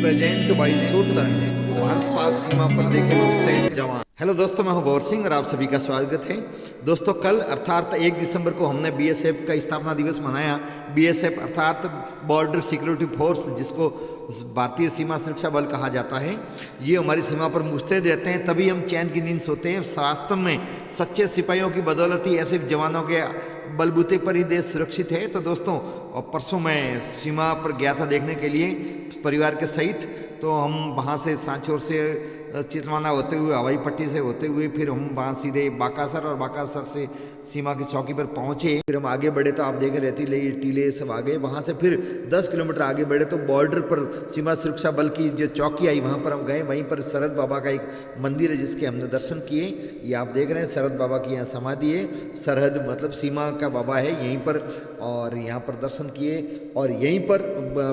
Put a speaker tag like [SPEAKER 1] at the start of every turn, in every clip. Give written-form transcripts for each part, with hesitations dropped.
[SPEAKER 1] Present by सूरतन Bharat Pak सीमा पर देखे मुस्तैद जवान। हेलो दोस्तों, मैं हूं गौर सिंह और आप सभी का स्वागत है। दोस्तों, कल अर्थात 1 दिसंबर को हमने बीएसएफ का स्थापना दिवस मनाया। बीएसएफ अर्थात बॉर्डर सिक्योरिटी फोर्स, जिसको भारतीय सीमा सुरक्षा बल कहा जाता है, ये हमारी सीमा पर मुस्तैद रहते हैं, तभी हम चैन की नींद सोते हैं। वास्तव में सच्चे सिपाहियों की बदौलत ही, ऐसे जवानों के बलबूते पर ही देश सुरक्षित है। तो दोस्तों, परसों मैं सीमा पर गया था देखने के लिए परिवार के सहित। तो हम वहाँ से सांचौर से चितवाना होते हुए, हवाई पट्टी से होते हुए, फिर हम वहाँ सीधे बाकासर और बाकासर से सीमा की चौकी पर पहुँचे। फिर हम आगे बढ़े तो आप देख रहे थे टीले सब आगे। वहाँ से फिर 10 किलोमीटर आगे बढ़े तो बॉर्डर पर सीमा सुरक्षा बल की जो चौकी आई, वहाँ पर हम गए। वहीं पर शरद बाबा का एक मंदिर है जिसके हमने दर्शन किए। ये आप देख रहे हैं, शरद बाबा की यहाँ समाधि है। सरहद मतलब सीमा का बाबा है यहीं पर, और यहाँ पर दर्शन किए। और यहीं पर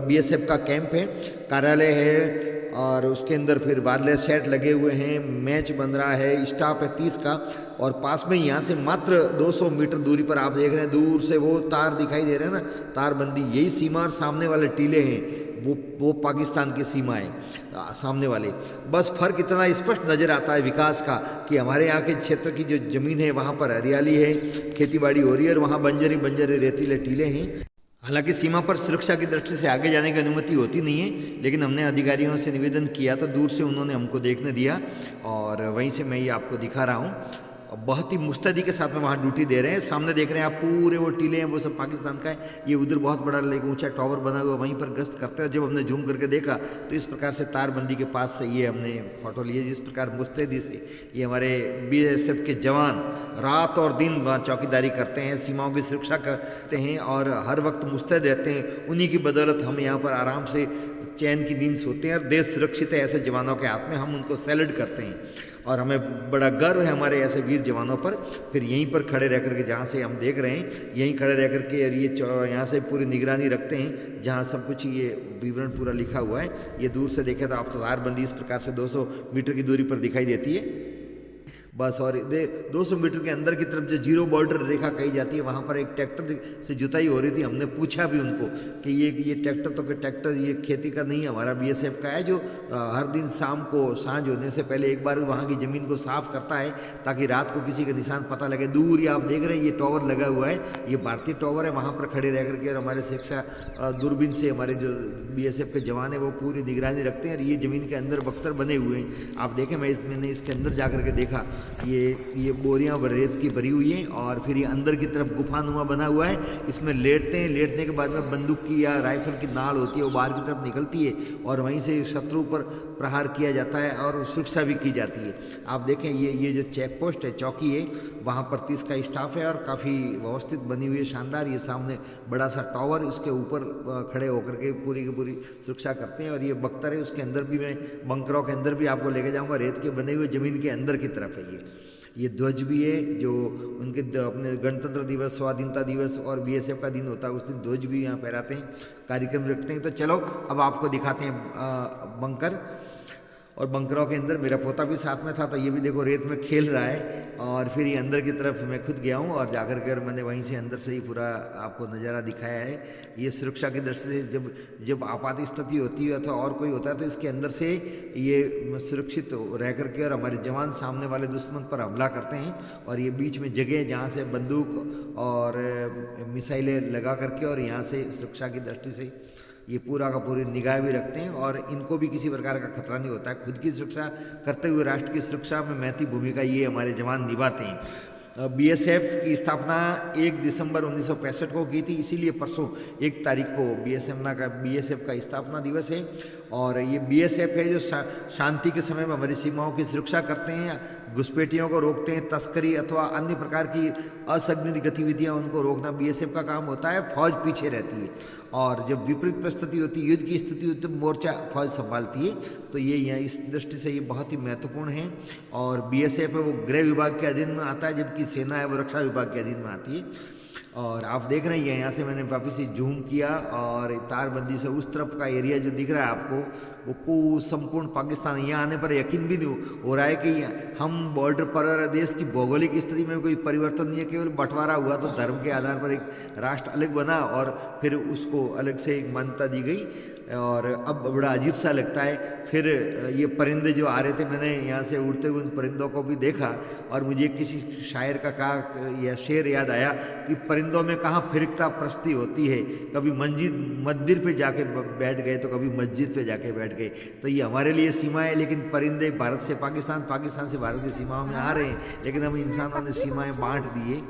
[SPEAKER 1] बीएसएफ का कैंप है, कार्यालय है, और उसके अंदर फिर वायरलेस सेट लगे हुए हैं, मैच बन रहा है, स्टाफ है 30 का। और पास में यहाँ से मात्र 200 मीटर दूरी पर आप देख रहे हैं, दूर से वो तार दिखाई दे रहे हैं ना, तारबंदी, यही सीमा। और सामने वाले टीले हैं, वो पाकिस्तान की सीमा है सामने वाले। बस फर्क इतना स्पष्ट नज़र आता है विकास का कि हमारे यहाँ के क्षेत्र की जो ज़मीन है वहाँ पर हरियाली है, खेतीबाड़ी हो रही है, और वहाँ बंजरे रेतीले टीले हैं। हालांकि सीमा पर सुरक्षा की दृष्टि से आगे जाने की अनुमति होती नहीं है, लेकिन हमने अधिकारियों से निवेदन किया तो दूर से उन्होंने हमको देखने दिया, और वहीं से मैं ये आपको दिखा रहा हूँ। बहुत ही मुस्तैदी के साथ में वहाँ ड्यूटी दे रहे हैं। सामने देख रहे हैं आप, पूरे वो टीले हैं, वो सब पाकिस्तान का है। ये उधर बहुत बड़ा एक ऊंचा टावर बना हुआ, वहीं पर गश्त करते हैं। जब हमने जूम करके देखा तो इस प्रकार से तारबंदी के पास से ये हमने फोटो लिए, जिस प्रकार मुस्तैदी से ये हमारे बीएसएफ के जवान रात और दिन वहाँ चौकीदारी करते हैं, सीमाओं की सुरक्षा करते हैं, और हर वक्त मुस्तैद रहते हैं। उन्हीं की बदौलत हम यहाँ पर आराम से चैन की नींद सोते हैं, और देश सुरक्षित है ऐसे जवानों के हाथ में। हम उनको सैल्यूट करते हैं, और हमें बड़ा गर्व है हमारे ऐसे वीर जवानों पर। फिर यहीं पर खड़े रह कर के, जहाँ से हम देख रहे हैं, यहीं खड़े रह कर के, और ये यहाँ से पूरी निगरानी रखते हैं, जहाँ सब कुछ ये विवरण पूरा लिखा हुआ है। ये दूर से देखे तो आप तारबंदी इस प्रकार से 200 मीटर की दूरी पर दिखाई देती है बस। और 200 मीटर के अंदर की तरफ जो जीरो बॉर्डर रेखा कही जाती है, वहाँ पर एक ट्रैक्टर से जुताई हो रही थी। हमने पूछा भी उनको कि ये ट्रैक्टर तो ट्रैक्टर ये खेती का नहीं है, हमारा बीएसएफ का है, जो हर दिन शाम को सांझ होने से पहले एक बार वहाँ की ज़मीन को साफ करता है, ताकि रात को किसी का निशान पता लगे। दूर ही आप देख रहे हैं, ये टावर लगा हुआ है, ये भारतीय टावर है। वहाँ पर खड़े रह करके, और हमारे शिक्षा दूरबीन से हमारे जो बीएसएफ के जवान है वो पूरी निगरानी रखते हैं। और ये ज़मीन के अंदर बख्तर बने हुए हैं, आप देखें। मैंने इसके अंदर जा कर के देखा, ये बोरियां रेत की भरी हुई हैं, और फिर ये अंदर की तरफ गुफानुमा बना हुआ है। इसमें लेटते हैं, लेटने के बाद में बंदूक की या राइफल की नाल होती है, वो बाहर की तरफ निकलती है, और वहीं से शत्रु पर प्रहार किया जाता है, और सुरक्षा भी की जाती है। आप देखें, ये जो चेक पोस्ट है, चौकी है, वहाँ पर 30 का स्टाफ है, और काफ़ी व्यवस्थित बनी हुई है, शानदार। ये सामने बड़ा सा टावर, इसके ऊपर खड़े होकर के पूरी की पूरी सुरक्षा करते हैं। और ये बख्तर है, उसके अंदर भी मैं बंकरों के अंदर भी आपको लेके जाऊँगा, रेत के बने हुए ज़मीन के अंदर की तरफ है ये ध्वज भी है, जो उनके अपने गणतंत्र दिवस, स्वाधीनता दिवस और बीएसएफ का दिन होता है, उस दिन ध्वज भी यहाँ फहराते हैं, कार्यक्रम रखते हैं। तो चलो अब आपको दिखाते हैं बंकर। और बंकरों के अंदर मेरा पोता भी साथ में था, तो ये भी देखो रेत में खेल रहा है। और फिर ये अंदर की तरफ मैं खुद गया हूँ, और जाकर कर मैंने वहीं से अंदर से ही पूरा आपको नज़ारा दिखाया है। ये सुरक्षा की दृष्टि से जब आपात स्थिति होती है अथवा और कोई होता है, तो इसके अंदर से ये सुरक्षित रह करके, और हमारे जवान सामने वाले दुश्मन पर हमला करते हैं। और ये बीच में जगह जहाँ से बंदूक और मिसाइलें लगा करके, और यहाँ से सुरक्षा की दृष्टि से ये पूरा का पूरी निगाह भी रखते हैं, और इनको भी किसी प्रकार का खतरा नहीं होता है। खुद की सुरक्षा करते हुए राष्ट्र की सुरक्षा में महती भूमिका ये हमारे जवान निभाते हैं। बीएसएफ की स्थापना 1 दिसंबर 1965 को की थी, इसीलिए परसों 1 तारीख को बीएसएफ का स्थापना दिवस है। और ये बीएसएफ है जो शांति के समय में हमारी सीमाओं की सुरक्षा करते हैं, घुसपैठियों को रोकते हैं, तस्करी अथवा अन्य प्रकार की असंगठित गतिविधियां उनको रोकना बीएसएफ का काम होता है। फौज पीछे रहती है, और जब विपरीत परिस्थिति होती है, युद्ध की स्थिति होती है, तो मोर्चा फौज संभालती है। तो ये यहाँ इस दृष्टि से ये बहुत ही महत्वपूर्ण है। और बीएसएफ है वो गृह विभाग के अधीन में आता है, जबकि सेना है वो रक्षा विभाग के अधीन में आती है। और आप देख रहे हैं, यहाँ से मैंने वापस ही जूम किया, और तारबंदी से उस तरफ का एरिया जो दिख रहा है आपको, वो संपूर्ण पाकिस्तान। यहाँ आने पर यकीन भी नहीं हो रहा है कि हम बॉर्डर पर, और देश की भौगोलिक स्थिति में कोई परिवर्तन नहीं है, केवल बंटवारा हुआ तो धर्म के आधार पर एक राष्ट्र अलग बना, और फिर उसको अलग से एक मान्यता दी गई। और अब बड़ा अजीब सा लगता है। फिर ये परिंदे जो आ रहे थे, मैंने यहाँ से उड़ते हुए उन परिंदों को भी देखा और मुझे किसी शायर का कहा या शेर याद आया कि परिंदों में कहाँ फिरकता प्रस्ती होती है, कभी मंदिर पे जाके बैठ गए तो कभी मस्जिद पे जाके बैठ गए। तो ये हमारे लिए सीमा है, लेकिन परिंदे भारत से पाकिस्तान, पाकिस्तान से भारत की सीमाओं में आ रहे हैं, लेकिन हम इंसानों ने सीमाएँ बांट दी है।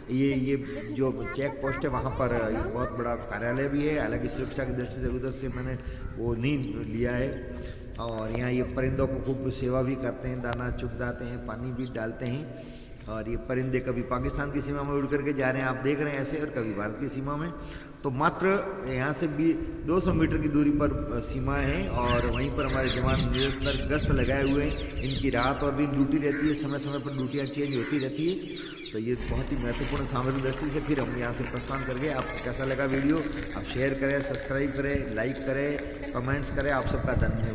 [SPEAKER 1] ये जो चेक पोस्ट है वहाँ पर बहुत बड़ा कार्यालय भी है, हालांकि सुरक्षा की दृष्टि से उधर से मैंने वो नहीं लिया है। और यहाँ ये परिंदों को खूब सेवा भी करते हैं, दाना चुगदाते हैं, पानी भी डालते हैं। और ये परिंदे कभी पाकिस्तान की सीमा में उड़ करके जा रहे हैं, आप देख रहे हैं ऐसे, और कभी भारत की सीमा में। तो मात्र यहाँ से भी 200 मीटर की दूरी पर सीमा है और वहीं पर हमारे जवान निरंतर गश्त लगाए हुए हैं। इनकी रात और दिन ड्यूटी रहती है, समय समय पर ड्यूटियाँ चेंज होती रहती है। तो ये बहुत ही महत्वपूर्ण सामरिक दृष्टि से फिर हम यहाँ से प्रस्थान करके, आपको कैसा लगा वीडियो, आप शेयर करें, सब्सक्राइब करें, लाइक करें, कमेंट्स करें। आप सबका धन्यवाद।